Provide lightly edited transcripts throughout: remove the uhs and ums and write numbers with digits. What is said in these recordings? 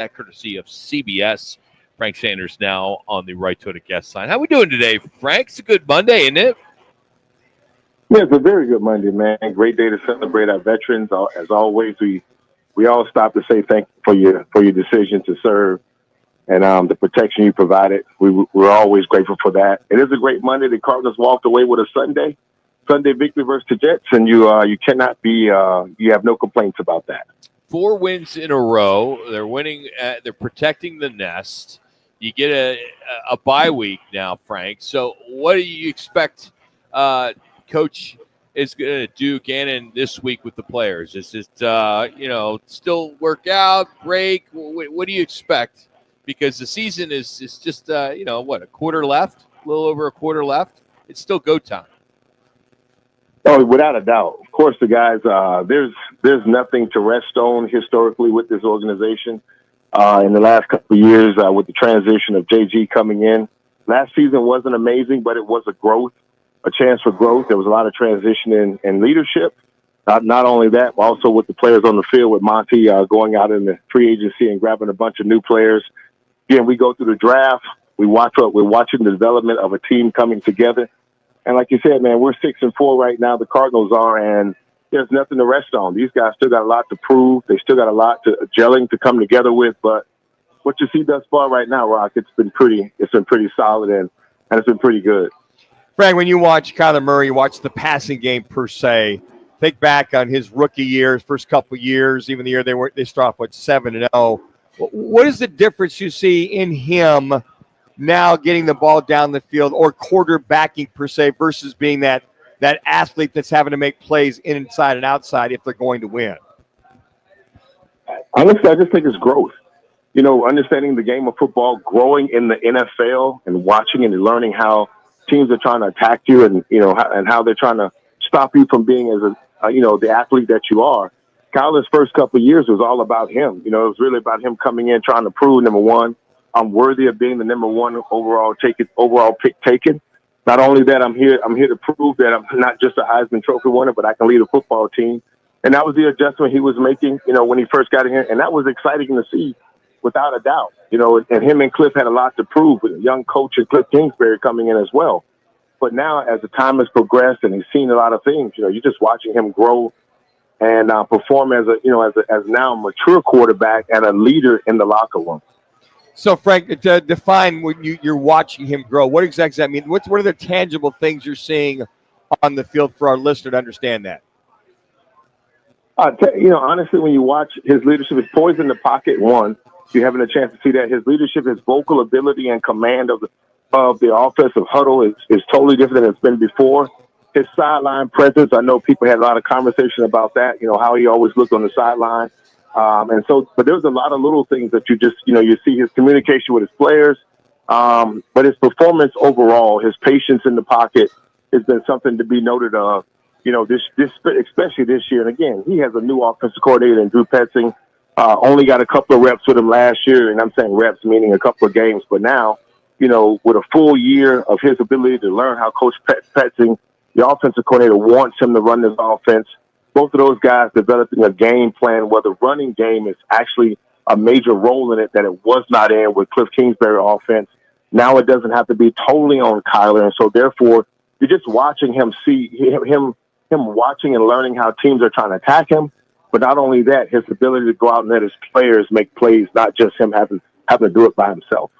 that courtesy of CBS. Frank Sanders now on the Right Toyota guest line. How we doing today, Frank? It's a good Monday, isn't it? Yeah, it's a very good Monday, man. Great day to celebrate our veterans. As always, we all stop to say thank you for your decision to serve and the protection you provided. We're always grateful for that. It is a great Monday. The Cardinals walked away with a Sunday victory versus the Jets, and you cannot be you have no complaints about that. 4 wins in a row. They're winning. They're protecting the nest. You get a bye week now, Frank. So what do you expect Coach is going to do, Gannon, this week with the players? Is it, still work out, break? What do you expect? Because the season is just, a quarter left, a little over a quarter left. It's still go time. Oh, without a doubt. Of course, the guys, there's nothing to rest on historically with this organization. In the last couple of years, with the transition of JG coming in, last season wasn't amazing, but it was a chance for growth. There was a lot of transition in leadership. Not only that, but also with the players on the field, with Monty going out in the free agency and grabbing a bunch of new players. Again, we go through the draft. We're watching the development of a team coming together. And like you said, man, we're 6-4 right now. The Cardinals are, and there's nothing to rest on. These guys still got a lot to prove. They still got a lot to gelling to come together with. But what you see thus far right now, Rock, it's been pretty solid and it's been pretty good. Frank, when you watch Kyler Murray, you watch the passing game per se. Think back on his rookie years, first couple of years, even the year they start off with 7-0. What is the difference you see in him now getting the ball down the field or quarterbacking per se versus being that athlete that's having to make plays inside and outside if they're going to win? Honestly, I just think it's growth. Understanding the game of football, growing in the NFL and watching and learning how teams are trying to attack you and how they're trying to stop you from being as the athlete that you are. Kyler's first couple of years was all about him. It was really about him coming in trying to prove, number one, I'm worthy of being the number one overall pick taken. Not only that, I'm here to prove that I'm not just a Heisman Trophy winner, but I can lead a football team. And that was the adjustment he was making, when he first got in here. And that was exciting to see, without a doubt. And him and Cliff had a lot to prove with a young coach and Cliff Kingsbury coming in as well. But now, as the time has progressed and he's seen a lot of things, you're just watching him grow and perform as now a mature quarterback and a leader in the locker room. So, Frank, to define when you're watching him grow, what exactly does that mean? What are the tangible things you're seeing on the field for our listener to understand that? Honestly, when you watch his leadership, his poise in the pocket, one, you're having a chance to see that. His leadership, his vocal ability and command of the offensive huddle is totally different than it's been before. His sideline presence, I know people had a lot of conversation about that, how he always looked on the sideline. But there's a lot of little things that you see his communication with his players. But his performance overall, his patience in the pocket has been something to be noted of, especially this year. And again, he has a new offensive coordinator in Drew Petzing. Only got a couple of reps with him last year. And I'm saying reps, meaning a couple of games. But now, with a full year of his ability to learn how Coach Petzing, the offensive coordinator, wants him to run this offense. Both of those guys developing a game plan where the running game is actually a major role in it that it was not in with Cliff Kingsbury offense. Now it doesn't have to be totally on Kyler. And so therefore you're just watching him him watching and learning how teams are trying to attack him. But not only that, his ability to go out and let his players make plays, not just him having to do it by himself.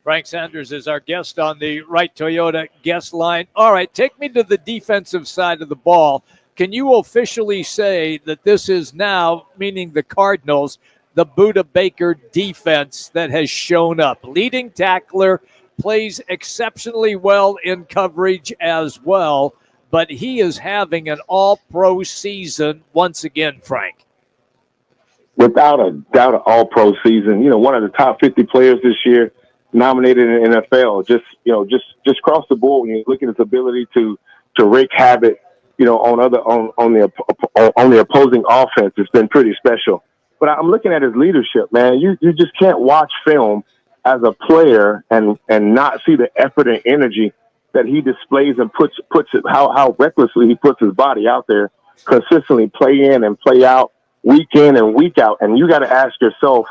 Frank Sanders is our guest on the Right Toyota guest line. All right, take me to the defensive side of the ball. Can you officially say that this is now, meaning the Cardinals, the Buda Baker defense that has shown up? Leading tackler, plays exceptionally well in coverage as well, but he is having an all-pro season once again, Frank. Without a doubt, an all-pro season. One of the top 50 players this year, nominated in the NFL. Just across the board, when you look at his ability to wreak havoc, on the opposing offense, it's been pretty special. But I'm looking at his leadership, man. You just can't watch film as a player and not see the effort and energy that he displays and puts it how recklessly he puts his body out there, consistently play in and play out, week in and week out. And you got to ask yourself,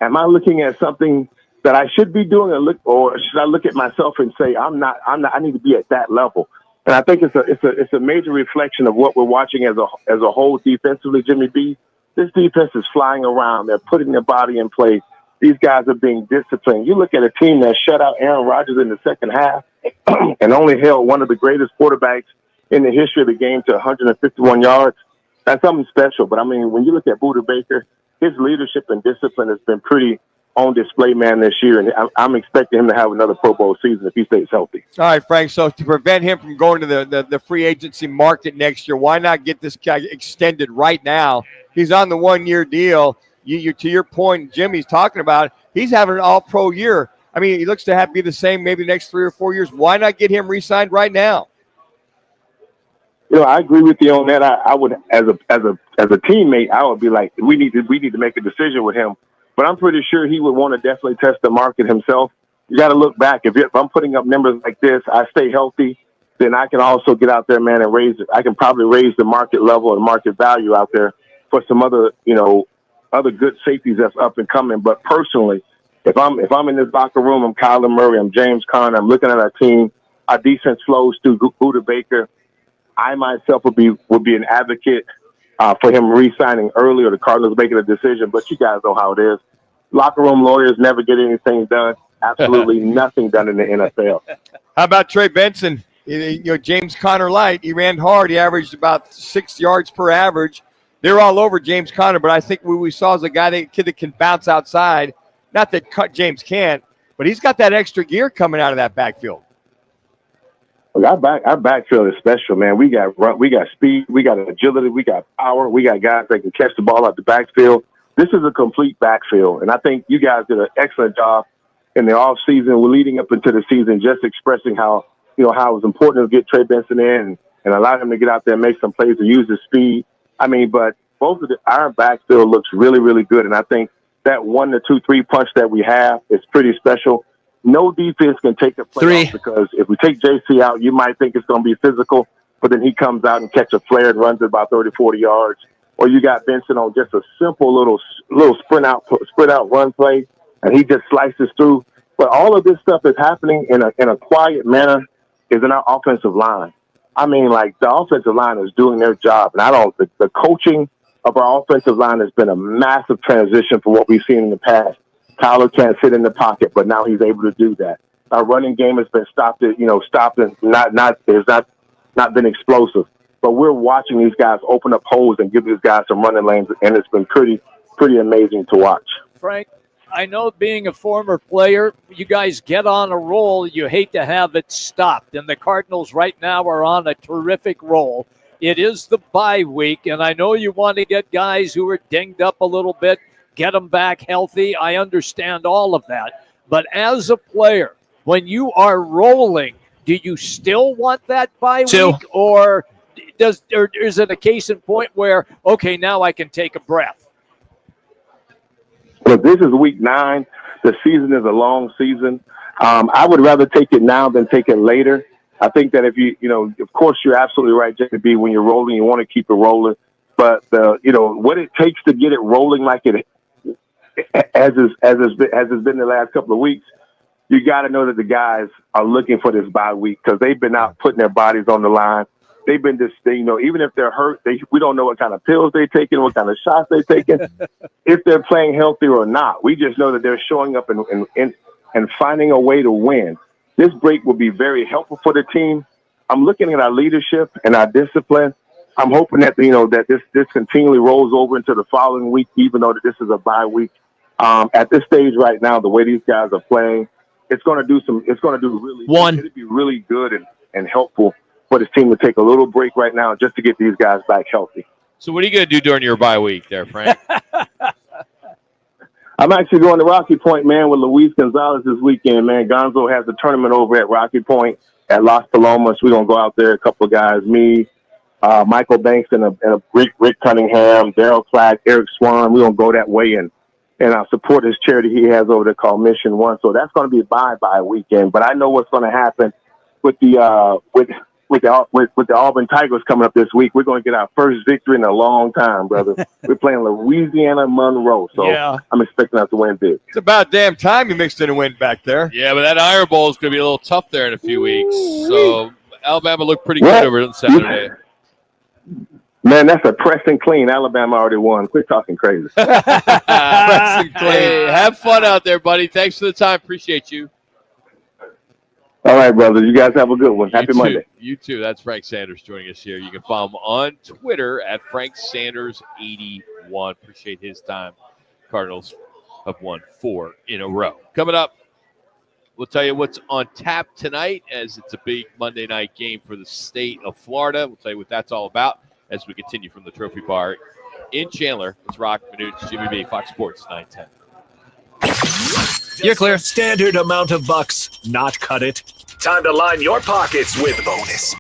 Am I looking at something that I should be doing, or should I look at myself and say I'm not? I need to be at that level. And I think it's a major reflection of what we're watching as a whole defensively. Jimmy B, this defense is flying around. They're putting their body in place. These guys are being disciplined. You look at a team that shut out Aaron Rodgers in the second half and only held one of the greatest quarterbacks in the history of the game to 151 yards. That's something special. But, I mean, when you look at Budda Baker, his leadership and discipline has been pretty on display, man, this year. And I'm expecting him to have another Pro Bowl season if he stays healthy. All right, Frank. So to prevent him from going to the free agency market next year, why not get this guy extended right now? He's on the 1-year deal. You to your point, Jimmy's talking about, he's having an all-pro year. I mean, he looks to be the same maybe the next 3 or 4 years. Why not get him re-signed right now? You know, I agree with you on that. I would, as a teammate, I would be like, we need to make a decision with him. But I'm pretty sure he would want to definitely test the market himself. You got to look back. If I'm putting up numbers like this, I stay healthy, then I can also get out there, man, and raise it. I can probably raise the market level and market value out there for some other, other good safeties that's up and coming. But personally, if I'm in this locker room, I'm Kyler Murray, I'm James Conner, I'm looking at our team, our defense flows through Budda Baker. I myself would be an advocate for him re-signing early or the Cardinals making a decision. But you guys know how it is. Locker room lawyers never get anything done. Absolutely nothing done in the NFL. How about Trey Benson? James Conner light. He ran hard. He averaged about 6 yards per average. They're all over James Conner, but I think what we saw is a kid that can bounce outside. Not that James can't, but he's got that extra gear coming out of that backfield. Look, our backfield is special, man. We got speed, we got agility, we got power, we got guys that can catch the ball out the backfield. This is a complete backfield, and I think you guys did an excellent job in the off season. We're leading up into the season, just expressing how it was important to get Trey Benson in and allow him to get out there and make some plays and use his speed. I mean, but both of our backfield looks really, really good, and I think that 1 to 2 3 punch that we have is pretty special. No defense can take a play off, because if we take JC out, you might think it's going to be physical, but then he comes out and catch a flare and runs it about 30, 40 yards. Or you got Benson on just a simple little sprint out run play, and he just slices through. But all of this stuff is happening in a quiet manner is in our offensive line. I mean, like, the offensive line is doing their job. And the coaching of our offensive line has been a massive transition from what we've seen in the past. Kyler can't sit in the pocket, but now he's able to do that. Our running game has been stopped and not been explosive. But we're watching these guys open up holes and give these guys some running lanes, and it's been pretty amazing to watch. Frank, I know being a former player, you guys get on a roll. You hate to have it stopped, and the Cardinals right now are on a terrific roll. It is the bye week, and I know you want to get guys who are dinged up a little bit, get them back healthy. I understand all of that. But as a player, when you are rolling, do you still want that bye week, or is it a case in point where, okay, now I can take a breath? Look, this is week 9. The season is a long season. I would rather take it now than take it later. I think that if of course, you're absolutely right, JB. When you're rolling, you want to keep it rolling. But what it takes to get it rolling like it as it's been the last couple of weeks, you got to know that the guys are looking for this bye week, because they've been out putting their bodies on the line. They've been even if they're hurt, we don't know what kind of pills they're taking, what kind of shots they're taking, if they're playing healthy or not. We just know that they're showing up and finding a way to win. This break will be very helpful for the team. I'm looking at our leadership and our discipline. I'm hoping that that this continually rolls over into the following week, even though that this is a bye week. At this stage right now, the way these guys are playing, it'll be really good and helpful for this team to take a little break right now just to get these guys back healthy. So what are you going to do during your bye week there, Frank? I'm actually going to Rocky Point, man, with Luis Gonzalez this weekend, man. Gonzo has a tournament over at Rocky Point at Las Palomas. We're going to go out there, a couple of guys, me, Michael Banks, and a Rick Cunningham, Daryl Flack, Eric Swan. We're going to go that way and I'll support his charity he has over there called Mission One. So that's going to be a bye weekend. But I know what's going to happen with with the Auburn Tigers coming up this week, we're going to get our first victory in a long time, brother. We're playing Louisiana Monroe, so Yeah. I'm expecting us to win big. It's about damn time you mixed in a win back there. Yeah, but that Iron Bowl is going to be a little tough there in a few weeks. So Alabama looked pretty Well, good over on Saturday. Man, that's a press and clean. Alabama already won. Quit talking crazy. Hey, have fun out there, buddy. Thanks for the time. Appreciate you. All right, brother. You guys have a good one. Happy You too. Monday. You too. That's Frank Sanders joining us here. You can follow him on Twitter at FrankSanders81. Appreciate his time. Cardinals have won 4 in a row. Coming up, we'll tell you what's on tap tonight as it's a big Monday night game for the state of Florida. We'll tell you what that's all about as we continue from the Trophy Bar in Chandler. It's Rock Minutes, Jimmy B, Fox Sports 910. You're clear. Standard amount of bucks, not cut it. Time to line your pockets with bonus